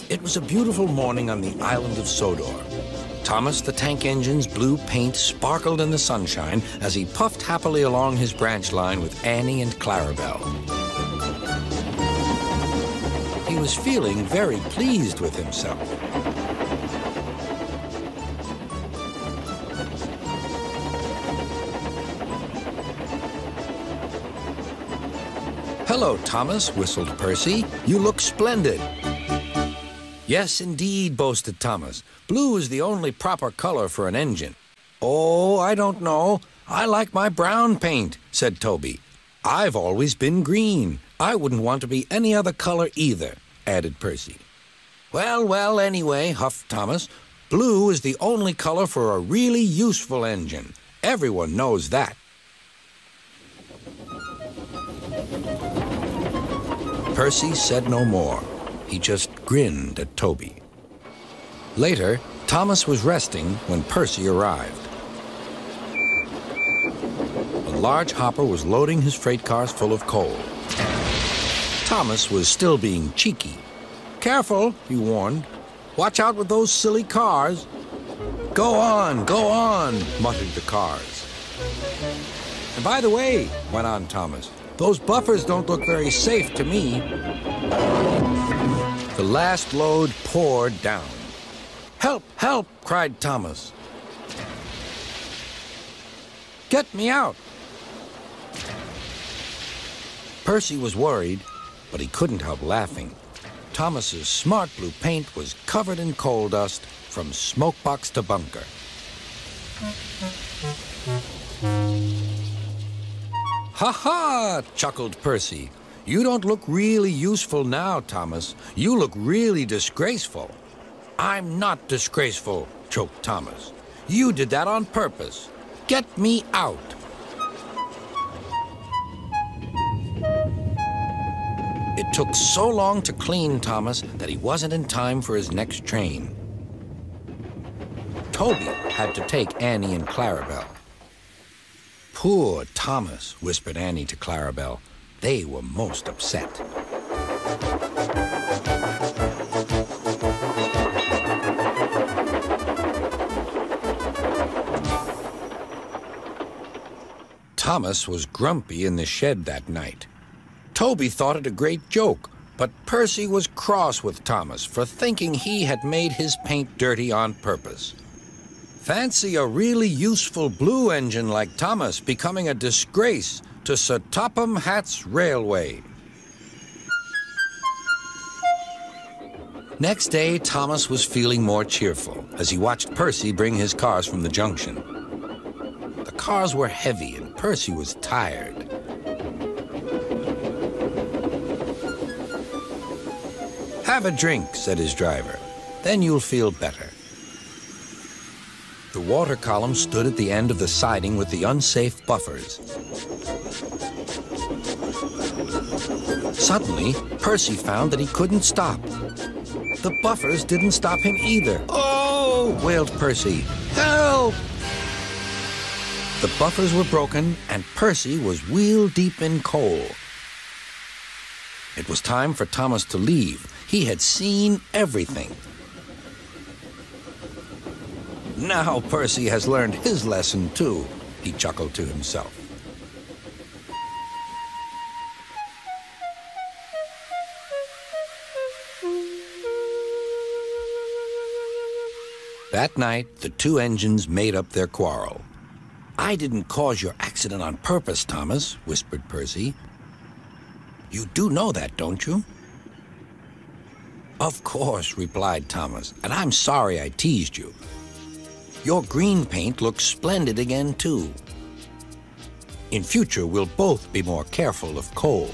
It was a beautiful morning on the island of Sodor. Thomas the Tank Engine's blue paint sparkled in the sunshine as he puffed happily along his branch line with Annie and Clarabelle. He was feeling very pleased with himself. "Hello, Thomas," whistled Percy. "You look splendid." "Yes, indeed," boasted Thomas. "Blue is the only proper color for an engine." "Oh, I don't know. I like my brown paint," said Toby. "I've always been green. I wouldn't want to be any other color either," added Percy. "Well, well, anyway," huffed Thomas, "blue is the only color for a really useful engine. Everyone knows that." Percy said no more. He just grinned at Toby. Later, Thomas was resting when Percy arrived. A large hopper was loading his freight cars full of coal. Thomas was still being cheeky. "Careful," he warned. "Watch out with those silly cars." Go on, muttered the cars. "And by the way," went on Thomas, "those buffers don't look very safe to me." The last load poured down. "Help, help!" cried Thomas. "Get me out!" Percy was worried, but he couldn't help laughing. Thomas's smart blue paint was covered in coal dust from smokebox to bunker. "Ha ha!" chuckled Percy. "You don't look really useful now, Thomas. You look really disgraceful." "I'm not disgraceful," choked Thomas. "You did that on purpose. Get me out." It took so long to clean Thomas that he wasn't in time for his next train. Toby had to take Annie and Clarabelle. "Poor Thomas," whispered Annie to Clarabelle. They were most upset. Thomas was grumpy in the shed that night. Toby thought it a great joke, but Percy was cross with Thomas for thinking he had made his paint dirty on purpose. Fancy a really useful blue engine like Thomas becoming a disgrace to Sir Topham Hatt's railway. Next day, Thomas was feeling more cheerful as he watched Percy bring his cars from the junction. The cars were heavy and Percy was tired. "Have a drink," said his driver. "Then you'll feel better." The water column stood at the end of the siding with the unsafe buffers. Suddenly, Percy found that he couldn't stop. The buffers didn't stop him either. "Oh!" wailed Percy. "Help!" The buffers were broken, and Percy was wheel-deep in coal. It was time for Thomas to leave. He had seen everything. "Now Percy has learned his lesson, too," he chuckled to himself. That night, the two engines made up their quarrel. "I didn't cause your accident on purpose, Thomas," whispered Percy. "You do know that, don't you?" "Of course," replied Thomas, "and I'm sorry I teased you. Your green paint looks splendid again, too. In future, we'll both be more careful of coal."